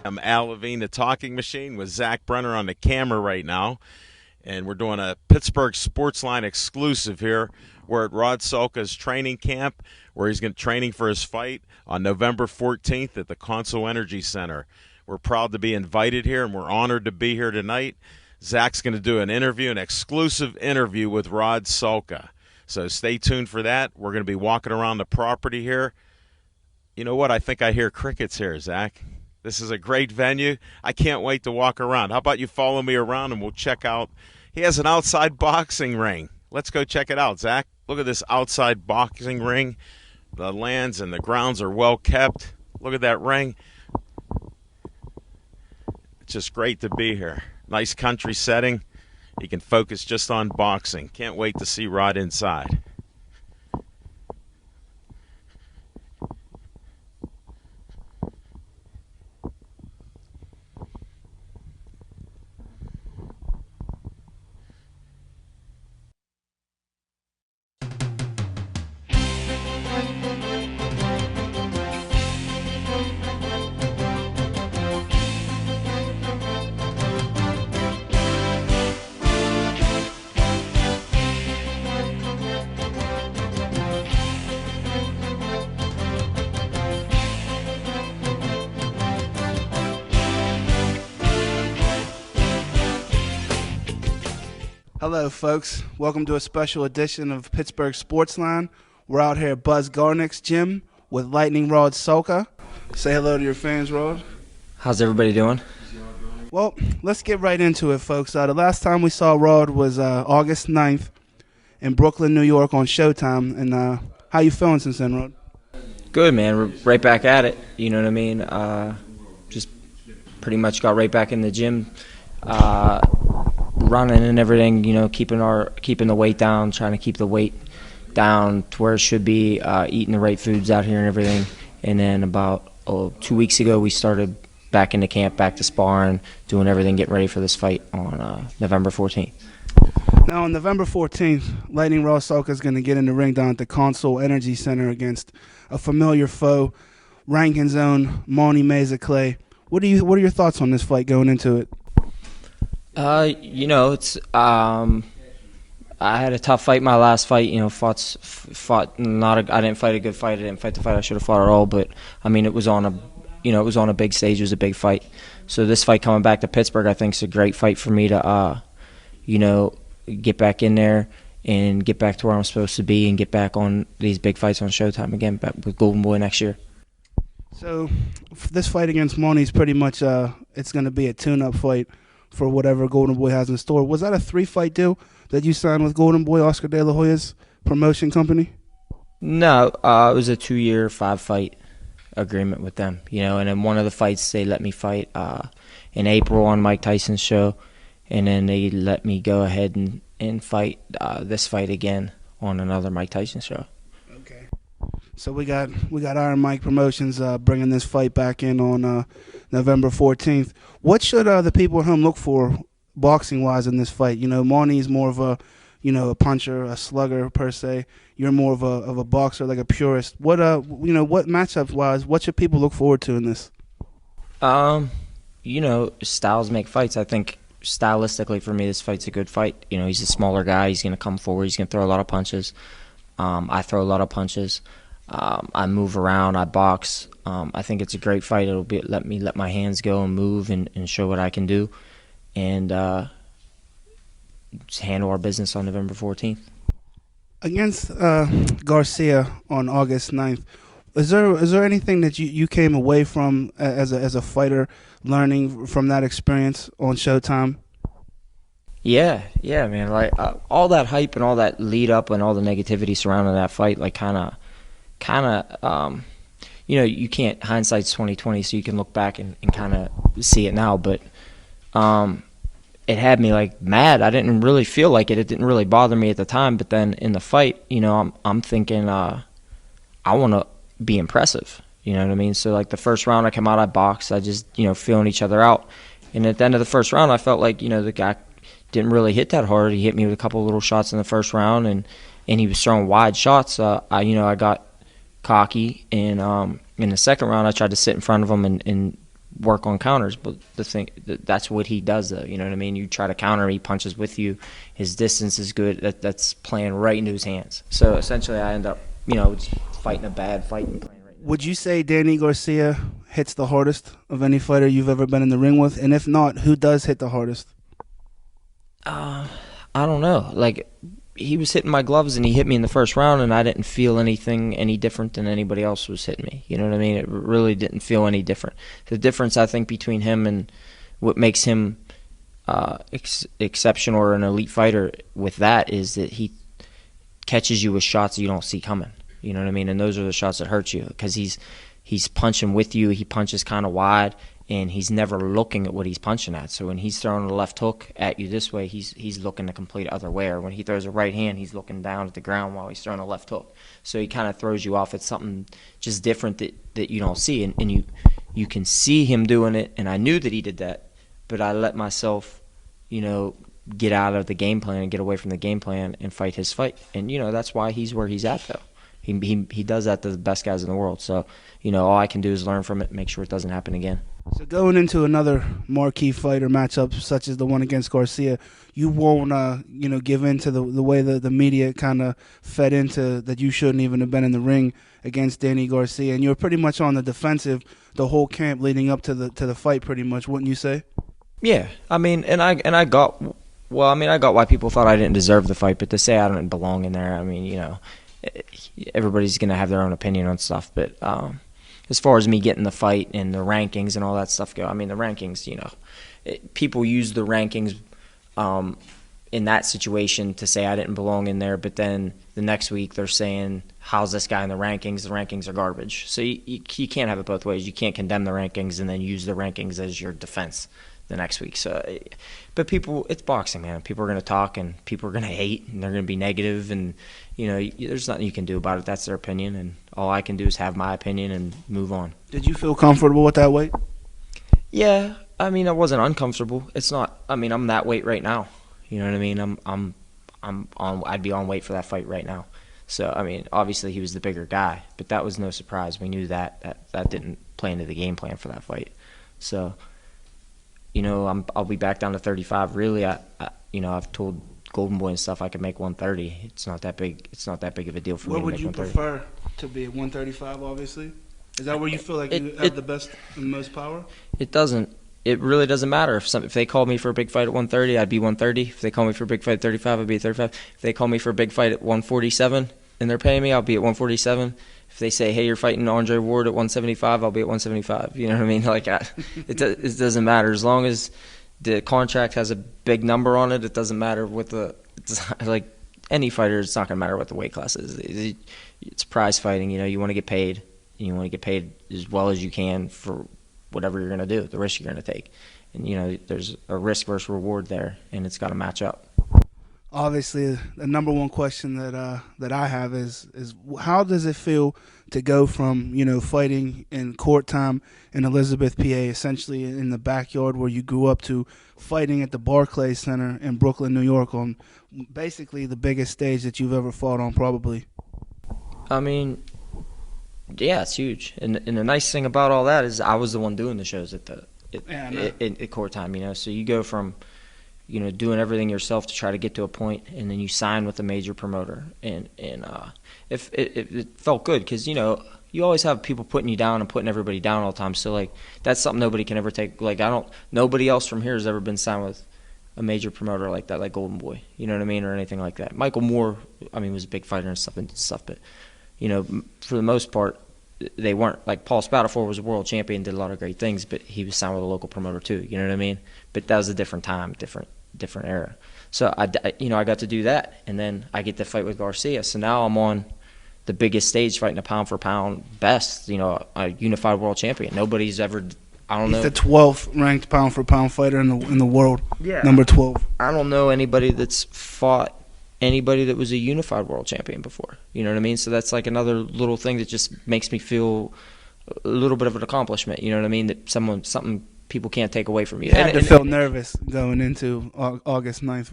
I'm Al Levine, the talking machine, with Zach Brenner on the camera right now. And we're doing a Pittsburgh Sportsline exclusive here. We're at Rod Salka's training camp, where he's going to training for his fight on November 14th at the Consol Energy Center. We're proud to be invited here, and we're honored to be here tonight. Zach's going to do an interview, an exclusive interview with Rod Salka. So stay tuned for that. We're going to be walking around the property here. You know what? I think I hear crickets here, Zach. This is a great venue. I can't wait to walk around. How about you follow me around and we'll check out. He has an outside boxing ring. Let's go check it out, Zach. Look at this outside boxing ring. The lands and the grounds are well kept. Look at that ring. It's just great to be here. Nice country setting. You can focus just on boxing. Can't wait to see Rod inside. Hello, folks. Welcome to a special edition of Pittsburgh Sportsline. We're out here at Buzz Garnick's gym with Lightning Rod Salka. Say hello to your fans, Rod. How's everybody doing? Well, let's get right into it, folks. The last time we saw Rod was August 9th in Brooklyn, New York on Showtime. And how you feeling since then, Rod? Good, man. We're right back at it. You know what I mean? Just pretty much got right back in the gym. Running and everything, you know, keeping the weight down, trying to keep the weight down to where it should be, eating the right foods out here and everything. And then about 2 weeks ago, we started back into camp, back to sparring, doing everything, getting ready for this fight on November 14th. Now, on November 14th, Lightning Rod Salka is going to get in the ring down at the Consol Energy Center against a familiar foe, Rankins' own Monty Meza Clay. What are your thoughts on this fight going into it? You know, it's I had a tough fight my last fight. You know, I didn't fight a good fight. I didn't fight the fight I should have fought at all. But I mean, it was on a big stage. It was a big fight. So this fight coming back to Pittsburgh, I think, is a great fight for me to get back in there and get back to where I'm supposed to be and get back on these big fights on Showtime again, back with Golden Boy next year. So this fight against Monty is pretty much it's going to be a tune-up fight for whatever Golden Boy has in store. Was that a 3-fight deal that you signed with Golden Boy, Oscar De La Hoya's promotion company? No, it was a 2-year, 5-fight agreement with them. You know, and in one of the fights they let me fight in April on Mike Tyson's show, and then they let me go ahead and fight this fight again on another Mike Tyson show. Okay. So we got Iron Mike Promotions bringing this fight back in on November 14th. What should the people at home look for boxing-wise in this fight? You know, Monty's more of a puncher, a slugger per se. You're more of a boxer, like a purist. What what matchup-wise, what should people look forward to in this? You know, styles make fights. I think stylistically for me, this fight's a good fight. You know, he's a smaller guy. He's going to come forward. He's going to throw a lot of punches. I throw a lot of punches. I move around. I box. I think it's a great fight. It'll let my hands go and move and show what I can do, and just handle our business on November 14th. Against Garcia on August 9th, is there anything that you came away from as a fighter, learning from that experience on Showtime? Yeah, man. Like all that hype and all that lead up and all the negativity surrounding that fight, like kind of. You know, you can't, hindsight's 20/20, so you can look back and kind of see it now. But it had me like mad. I didn't really feel like it. It didn't really bother me at the time. But then in the fight, you know, I'm thinking I want to be impressive. You know what I mean? So like the first round I come out, I boxed. I just, you know, feeling each other out. And at the end of the first round, I felt like, you know, the guy didn't really hit that hard. He hit me with a couple of little shots in the first round, and he was throwing wide shots. I got cocky, and in the second round I tried to sit in front of him and work on counters. But that's what he does, though. You know what I mean? You try to counter, he punches with you. His distance is good. That's playing right into his hands. So essentially, I end up, fighting a bad fight and playing right. Would you say Danny Garcia hits the hardest of any fighter you've ever been in the ring with? And if not, who does hit the hardest? I don't know. Like, he was hitting my gloves and he hit me in the first round, and I didn't feel anything any different than anybody else was hitting me. You know what I mean? It really didn't feel any different. The difference, I think, between him and what makes him exceptional or an elite fighter with that is that he catches you with shots you don't see coming. You know what I mean? And those are the shots that hurt you, because he's punching with you. He punches kind of wide, and he's never looking at what he's punching at. So when he's throwing a left hook at you this way, he's looking the complete other way. Or when he throws a right hand, he's looking down at the ground while he's throwing a left hook. So he kind of throws you off. It's something just different that you don't see. And you can see him doing it, and I knew that he did that, but I let myself, get out of the game plan and get away from the game plan and fight his fight. And, that's why he's where he's at, though. He does that to the best guys in the world. So, all I can do is learn from it, make sure it doesn't happen again. So going into another marquee fight or matchup such as the one against Garcia, you won't, give in to the way the media kind of fed into that you shouldn't even have been in the ring against Danny Garcia, and you were pretty much on the defensive the whole camp leading up to the fight, pretty much, wouldn't you say? Yeah, I mean, I got why people thought I didn't deserve the fight, but to say I don't belong in there, I mean, everybody's gonna have their own opinion on stuff, but as far as me getting the fight and the rankings and all that stuff go, I mean, the rankings, people use the rankings in that situation to say I didn't belong in there, but then the next week they're saying, how's this guy in the rankings? The rankings are garbage. So you can't have it both ways. You can't condemn the rankings and then use the rankings as your defense the next week. So, but people, it's boxing, man. People are going to talk and people are going to hate and they're going to be negative, and there's nothing you can do about it. That's their opinion, and all I can do is have my opinion and move on. Did you feel comfortable with that weight? Yeah, I mean, I wasn't uncomfortable. It's not. I mean, I'm that weight right now. You know what I mean? I'm on. I'd be on weight for that fight right now. So, I mean, obviously he was the bigger guy, but that was no surprise. We knew that didn't play into the game plan for that fight. So, I'll be back down to 35. Really, I've told Golden Boy and stuff I could make 130. It's not that big. It's not that big of a deal for me to make 130. What would you prefer to be at 135? Obviously, is that where you feel like you have the best and most power? It doesn't. It really doesn't matter. If they called me for a big fight at 130, I'd be 130. If they call me for a big fight at 35, I'd be at 35. If they call me for a big fight at 147 and they're paying me, I'll be at 147. If they say, hey, you're fighting Andre Ward at 175, I'll be at 175. You know what I mean? Like, it doesn't matter. As long as the contract has a big number on it, it doesn't matter what like any fighter, it's not going to matter what the weight class is. It's prize fighting. You want to get paid, and you want to get paid as well as you can for whatever you're going to do, the risk you're going to take. And, there's a risk versus reward there, and it's got to match up. Obviously, the number one question that I have is how does it feel to go from, fighting in court time in Elizabeth, PA, essentially in the backyard where you grew up, to fighting at the Barclays Center in Brooklyn, New York, on basically the biggest stage that you've ever fought on, probably? I mean, yeah, it's huge. And the nice thing about all that is I was the one doing the shows at court time, So you go from, doing everything yourself to try to get to a point, and then you sign with a major promoter. And if it felt good, because, you always have people putting you down and putting everybody down all the time. So, like, that's something nobody can ever take. Like, nobody else from here has ever been signed with a major promoter like that, like Golden Boy, you know what I mean, or anything like that. Michael Moore, I mean, was a big fighter and stuff, but, for the most part, they weren't. Like, Paul Spatafor was a world champion, did a lot of great things, but he was signed with a local promoter too, you know what I mean? But that was a different time, different era. So, I got to do that, and then I get to fight with Garcia. So now I'm on the biggest stage fighting a pound-for-pound best, a unified world champion. Nobody's ever, I don't know. He's the 12th ranked pound-for-pound fighter in the world, yeah. Number 12. I don't know anybody that's fought anybody that was a unified world champion before. You know what I mean? So that's like another little thing that just makes me feel a little bit of an accomplishment. You know what I mean? That something people can't take away from you. You had to feel nervous going into August 9th.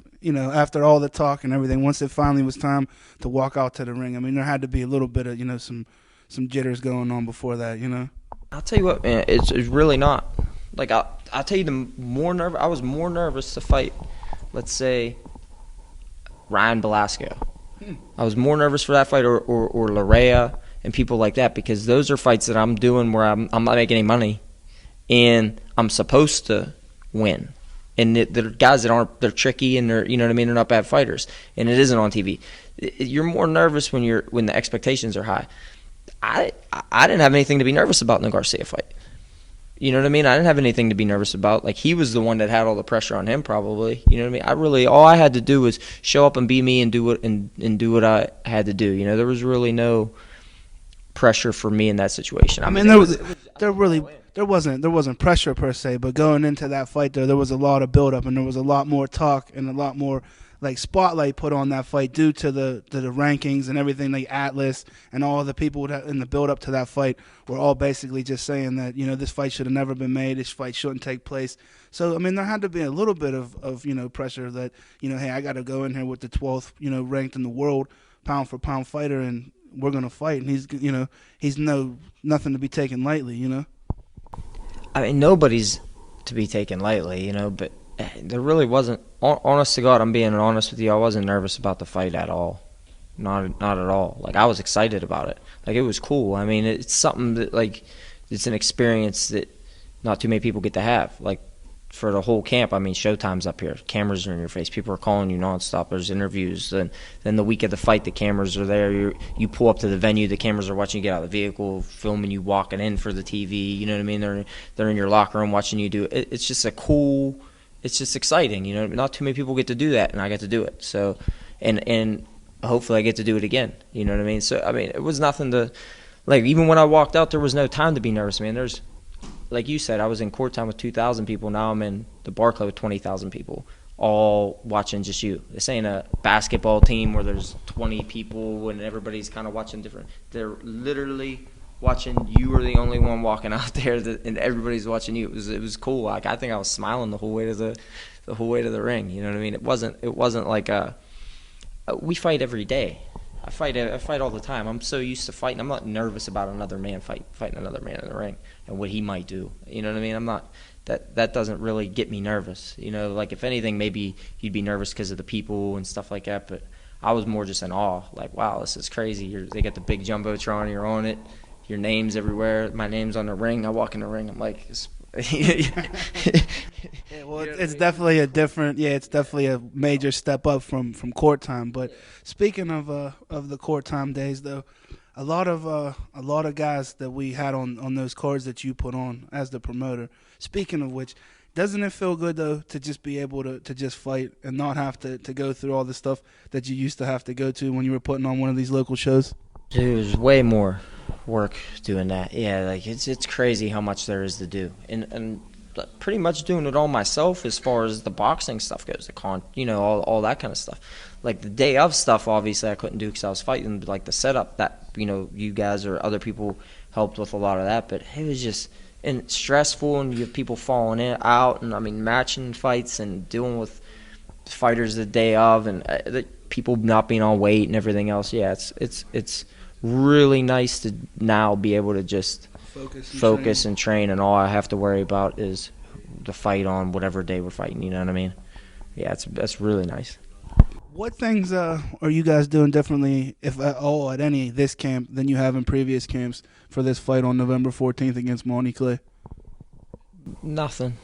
After all the talk and everything, once it finally was time to walk out to the ring, I mean, there had to be a little bit of, some jitters going on before that, I'll tell you what, man, it's really not. Like I'll tell you, I was more nervous to fight, let's say, Ryan Belasco. I was more nervous for that fight, or Larea and people like that, because those are fights that I'm doing where I'm not making any money, and I'm supposed to win. And they're guys that they're tricky, and they're, you know what I mean, they're not bad fighters, and it isn't on TV. You're more nervous when the expectations are high. I didn't have anything to be nervous about in the Garcia fight. You know what I mean? I didn't have anything to be nervous about. Like, he was the one that had all the pressure on him, probably. You know what I mean? All I had to do was show up and be me and do what I had to do. You know, there was really no pressure for me in that situation. I mean, there wasn't pressure per se, but going into that fight there was a lot of build up, and there was a lot more talk and a lot more like spotlight put on that fight due to the rankings and everything. Like Atlas and all the people in the build up to that fight were all basically just saying that, you know, this fight should have never been made, this fight shouldn't take place. So I mean, there had to be a little bit of you know, pressure that, you know, hey, I got to go in here with the 12th, you know, ranked in the world pound for pound fighter, and we're gonna fight, and he's nothing to be taken lightly, you know. I mean, nobody's to be taken lightly, you know, but there really wasn't. Honest to God, I'm being honest with you, I wasn't nervous about the fight at all. Not at all. Like, I was excited about it. Like, it was cool. I mean, it's something that, like, it's an experience that not too many people get to have. Like, for the whole camp, I mean, Showtime's up here. Cameras are in your face. People are calling you nonstop. There's interviews. Then the week of the fight, the cameras are there. You pull up to the venue, the cameras are watching you get out of the vehicle, filming you walking in for the TV. You know what I mean? They're in your locker room watching you do it. It's just it's just exciting. You know, not too many people get to do that, and I get to do it. So, and hopefully I get to do it again. You know what I mean? So, I mean, it was nothing to, like, even when I walked out, there was no time to be nervous, man. There's, like you said, I was in court time with 2,000 people. Now I'm in the bar club with 20,000 people, all watching just you. This ain't a basketball team where there's 20 people and everybody's kind of watching different. They're literally watching. You were the only one walking out there, and everybody's watching you. It was cool. Like, I think I was smiling the whole way to the ring. You know what I mean? It wasn't like we fight every day. I fight all the time. I'm so used to fighting. I'm not nervous about another man fighting another man in the ring and what he might do. You know what I mean? I'm not. That doesn't really get me nervous. You know, like, if anything, maybe you'd be nervous because of the people and stuff like that. But I was more just in awe. Like, wow, this is crazy. They got the big jumbotron. You're on it. Your name's everywhere. My name's on the ring. I walk in the ring. I'm like, Yeah, well, it's definitely a different. Yeah, it's definitely a major step up from court time. But speaking of the court time days, though, a lot of guys that we had on those cards that you put on as the promoter. Speaking of which, doesn't it feel good though to just be able to just fight and not have to go through all the stuff that you used to have to go to when you were putting on one of these local shows? Dude, there's way more work doing that. Yeah, like, it's crazy how much there is to do, and pretty much doing it all myself as far as the boxing stuff goes, all that kind of stuff. Like, the day of stuff, obviously I couldn't do because I was fighting. Like, the setup, that, you know, you guys or other people helped with a lot of that, but it was just stressful, and you have people falling out, and I mean, matching fights and dealing with fighters the day of, and the people not being on weight and everything else. Yeah, it's really nice to now be able to just focus and train, and all I have to worry about is the fight on whatever day we're fighting. You know what I mean? Yeah, that's really nice. What things are you guys doing differently, if at all, at any this camp than you have in previous camps for this fight on November 14th against Monty Clay? Nothing.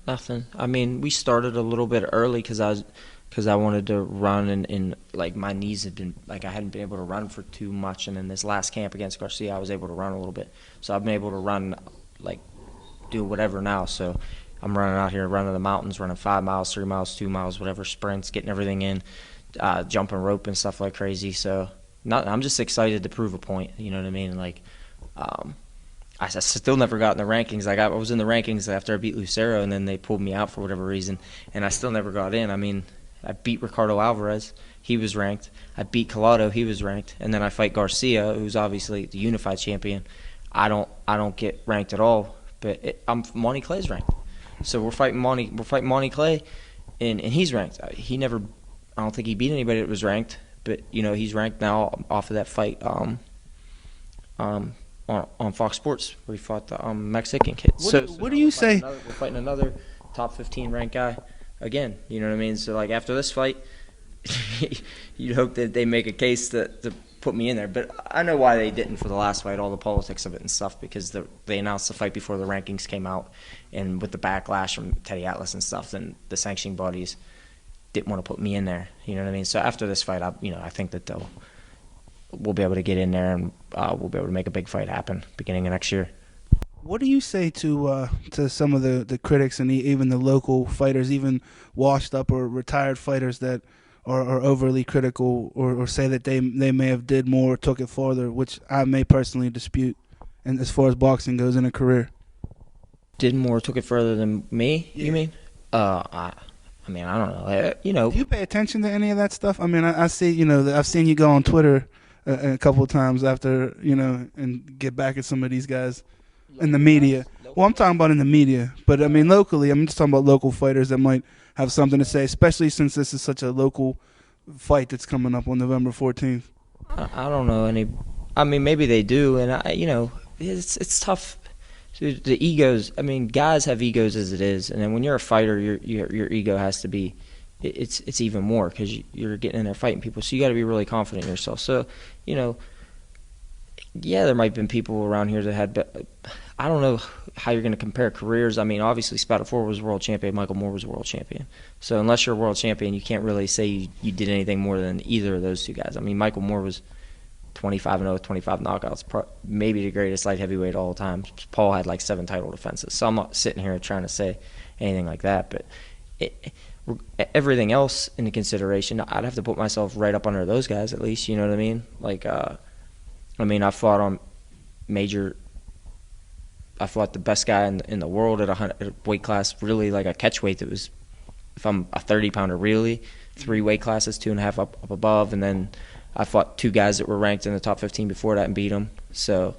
I mean, we started a little bit early because I wanted to run, and like, my knees had been, like, I hadn't been able to run for too much, and in this last camp against Garcia I was able to run a little bit, so I've been able to run, like, do whatever now. So I'm running out here, running the mountains, running 5 miles, 3 miles, 2 miles, whatever, sprints, getting everything in, jumping rope and stuff like crazy. So I'm just excited to prove a point. You know what I mean? Like, I still never got in the rankings. I was in the rankings after I beat Lucero, and then they pulled me out for whatever reason, and I still never got in. I mean, I beat Ricardo Alvarez. He was ranked. I beat Collado. He was ranked. And then I fight Garcia, who's obviously the unified champion. I don't get ranked at all, but Monty Clay's ranked. So we're fighting Monty Clay, and he's ranked. I don't think he beat anybody that was ranked, but, you know, he's ranked now off of that fight on on Fox Sports where he fought the Mexican kid. What do you say? We're fighting another top 15 ranked guy again. You know what I mean? So like after this fight, you'd hope that they make a case to put me in there. But I know why they didn't for the last fight, all the politics of it and stuff, because they announced the fight before the rankings came out, and with the backlash from Teddy Atlas and stuff, then the sanctioning bodies didn't want to put me in there. You know what I mean? So after this fight, I think that we'll be able to get in there, and we'll be able to make a big fight happen beginning of next year. What do you say to some of the critics and even the local fighters, even washed up or retired fighters that are overly critical or say that they may have did more or took it farther, which I may personally dispute, and as far as boxing goes in a career? Did more, took it further than me, yeah. You mean? I mean, I don't know. Do you pay attention to any of that stuff? I mean, I see, I've seen you go on Twitter a couple of times after, and get back at some of these guys in the media. Well, I'm talking about in the media, but I mean locally, I'm just talking about local fighters that might have something to say, especially since this is such a local fight that's coming up on November 14th. I don't know any. I mean, maybe they do, and it's tough. The egos. I mean, guys have egos as it is, and then when you're a fighter, your ego has to be. It's even more because you're getting in there fighting people, so you got to be really confident in yourself. So, yeah, there might have been people around here that had. But I don't know how you're going to compare careers. I mean, obviously, Spatafora was world champion. Michael Moore was world champion. So unless you're a world champion, you can't really say you did anything more than either of those two guys. I mean, Michael Moore was 25-0 with 25 knockouts, maybe the greatest light heavyweight of all time. Paul had like 7 title defenses. So I'm not sitting here trying to say anything like that. But everything else into consideration, I'd have to put myself right up under those guys at least. You know what I mean? Like, I fought on major. I fought the best guy in the world at a weight class, really like a catch weight that was, if I'm a 30-pounder, really, 3 weight classes, 2.5 up above, and then I fought 2 guys that were ranked in the top 15 before that and beat them. So,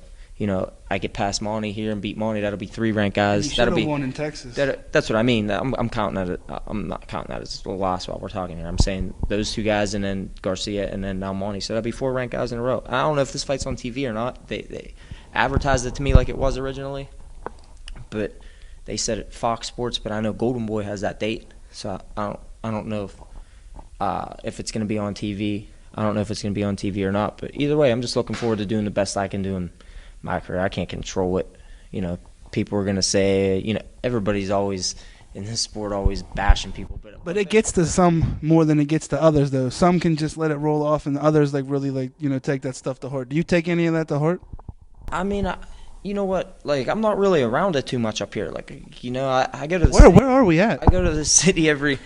I get past Monty here and beat Monty. That'll be 3 ranked guys. That'll be won in Texas. That's what I mean. I'm counting that. I'm not counting that as a loss while we're talking here. I'm saying those 2 guys and then Garcia and then now Monty. So that'll be 4 ranked guys in a row. I don't know if this fight's on TV or not. They advertised it to me like it was originally, but they said it Fox Sports. But I know Golden Boy has that date, so I don't know if it's going to be on TV. I don't know if it's going to be on TV or not. But either way, I'm just looking forward to doing the best I can do in my career. I can't control what people are going to say. Everybody's always in this sport always bashing people, but it gets to some more than it gets to others, though. Some can just let it roll off, and others really take that stuff to heart. Do you take any of that to heart? I mean, you know what? Like, I'm not really around it too much up here. Like, I go to the Where are we at? I go to the city every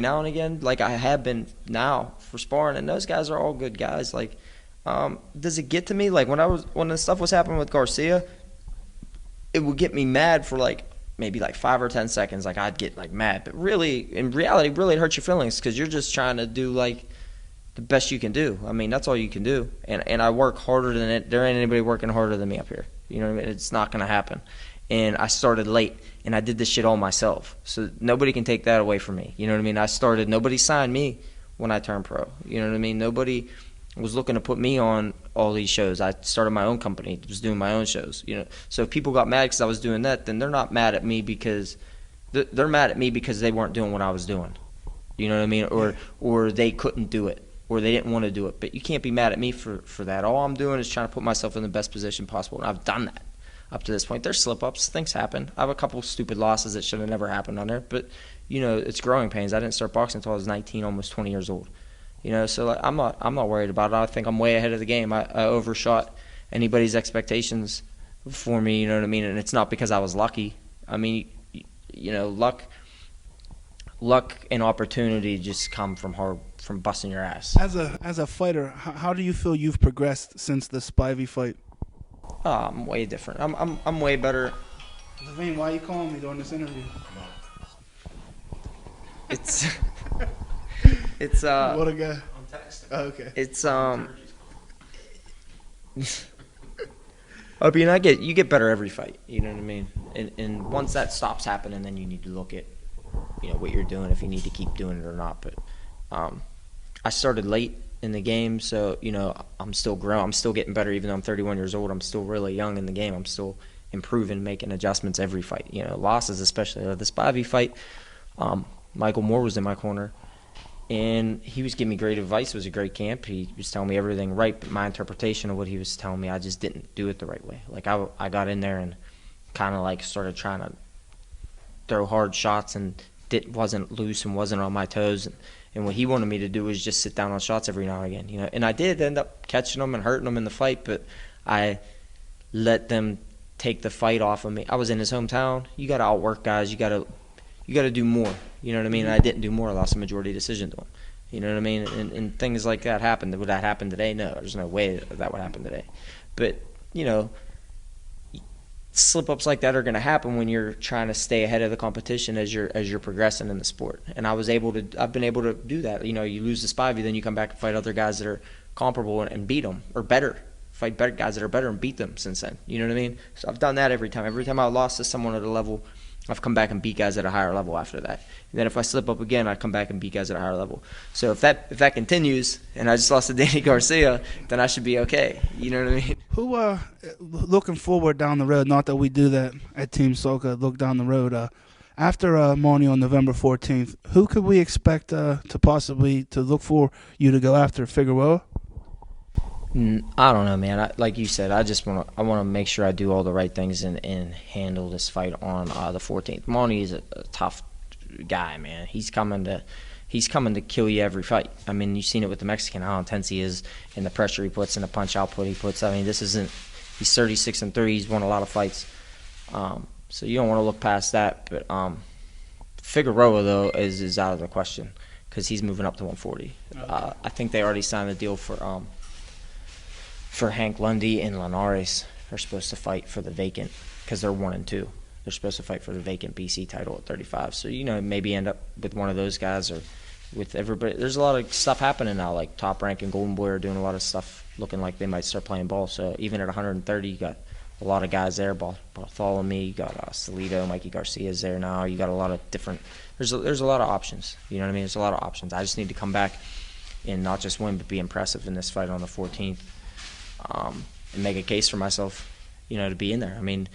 now and again. Like, I have been now for sparring, and those guys are all good guys. Like, does it get to me? Like, when the stuff was happening with Garcia, it would get me mad for maybe 5 or 10 seconds. Like, I'd get mad, but really, in reality, really it hurts your feelings because you're just trying to do the best you can do. I mean, that's all you can do. And I work harder than it. There ain't anybody working harder than me up here. You know what I mean? It's not going to happen. And I started late, and I did this shit all myself. So nobody can take that away from me. You know what I mean? Nobody signed me when I turned pro. You know what I mean? Nobody was looking to put me on all these shows. I started my own company, was doing my own shows. So if people got mad because I was doing that, then they're not mad at me because they're mad at me because they weren't doing what I was doing. You know what I mean? Or they couldn't do it. Or they didn't want to do it. But you can't be mad at me for that. All I'm doing is trying to put myself in the best position possible, and I've done that up to this point. There's slip-ups. Things happen. I have a couple stupid losses that should have never happened on there. But, it's growing pains. I didn't start boxing until I was 19, almost 20 years old. So I'm not worried about it. I think I'm way ahead of the game. I overshot anybody's expectations for me, you know what I mean? And it's not because I was lucky. I mean, luck and opportunity just come from busting your ass. As a fighter, how do you feel you've progressed since the Spivey fight? I'm way different. I'm way better. Levine, why are you calling me during this interview? It's what a guy. I'm texting. Oh, okay. It's I mean, you get better every fight. You know what I mean? And once that stops happening, then you need to look at what you're doing, if you need to keep doing it or not. But I started late in the game. So, I'm still growing. I'm still getting better. Even though I'm 31 years old, I'm still really young in the game. I'm still improving, making adjustments every fight. Losses, especially the Spivey fight. Michael Moore was in my corner, and he was giving me great advice. It was a great camp. He was telling me everything right, but my interpretation of what he was telling me, I just didn't do it the right way. Like, I got in there and kind of like started trying to throw hard shots and wasn't loose and wasn't on my toes. And what he wanted me to do was just sit down on shots every now and again. And I did end up catching them and hurting them in the fight, but I let them take the fight off of me. I was in his hometown. You got to outwork guys. You got to do more. You know what I mean? And I didn't do more. I lost a majority decision to him. You know what I mean? And things like that happened. Would that happen today? No, there's no way that would happen today. But, slip-ups like that are going to happen when you're trying to stay ahead of the competition as you're progressing in the sport. And I've been able to do that. You lose the Spivey, then you come back and fight other guys that are comparable and beat them, or better. Fight better guys that are better and beat them since then. You know what I mean? So I've done that every time. Every time I lost to someone at a level, I've come back and beat guys at a higher level after that. And then if I slip up again, I come back and beat guys at a higher level. So if that continues, and I just lost to Danny Garcia, then I should be okay. You know what I mean? Who, looking forward down the road, not that we do that at Team Salka, look down the road, after Money on November 14th, who could we expect to possibly to look for you to go after? Figueroa? I don't know, man. Like you said, I want to make sure I do all the right things and handle this fight on the 14th. Monty is a tough guy, man. He's coming to kill you every fight. I mean, you've seen it with the Mexican, how intense he is, and the pressure he puts and the punch output he puts. I mean, he's 36-3. He's won a lot of fights. So you don't want to look past that. But Figueroa, though, is out of the question because he's moving up to 140. Okay. I think they already signed the deal for Hank Lundy and Linares. Are supposed to fight for the vacant because they're 1 and 2. They're supposed to fight for the vacant BC title at 35. So, maybe end up with one of those guys or with everybody. There's a lot of stuff happening now, like Top Rank and Golden Boy are doing a lot of stuff looking like they might start playing ball. So even at 130, you got a lot of guys there. Bartholomew, you got Salito, Mikey Garcia's there now. You got a lot of different – there's a lot of options. You know what I mean? There's a lot of options. I just need to come back and not just win but be impressive in this fight on the 14th. And make a case for myself, to be in there. I mean,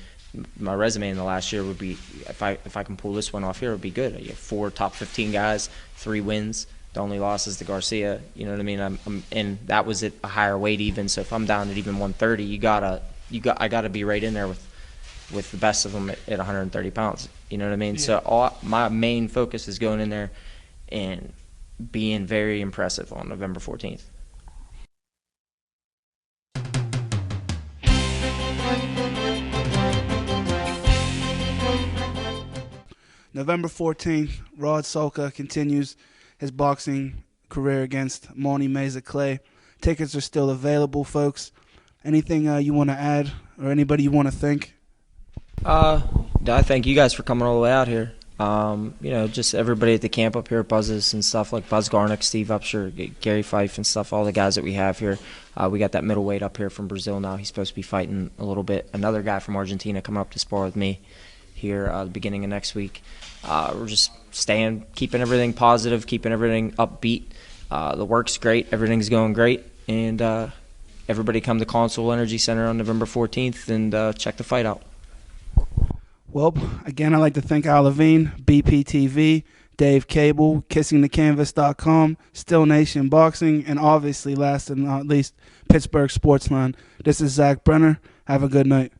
my resume in the last year would be, if I can pull this one off here, it would be good. You have 4 top 15 guys, 3 wins. The only loss is to Garcia. You know what I mean? And that was at a higher weight even. So if I'm down at even 130, I gotta be right in there with the best of them at 130 pounds. You know what I mean? Yeah. So my main focus is going in there and being very impressive on November 14th. November 14th, Rod Salka continues his boxing career against Monty Meza Clay. Tickets are still available, folks. Anything you want to add or anybody you want to thank? I thank you guys for coming all the way out here. Just everybody at the camp up here at Buzz's and stuff, like Buzz Garnick, Steve Upshur, Gary Fife and stuff, all the guys that we have here. We got that middleweight up here from Brazil now. He's supposed to be fighting a little bit. Another guy from Argentina coming up to spar with me here the beginning of next week. We're just keeping everything positive, keeping everything upbeat. The work's great. Everything's going great. And everybody come to Console Energy Center on November 14th and check the fight out. Well, again, I'd like to thank Al Levine, BPTV, Dave Cable, KissingTheCanvas.com, Still Nation Boxing, and obviously, last and not least, Pittsburgh Sportsline. This is Zach Brenner. Have a good night.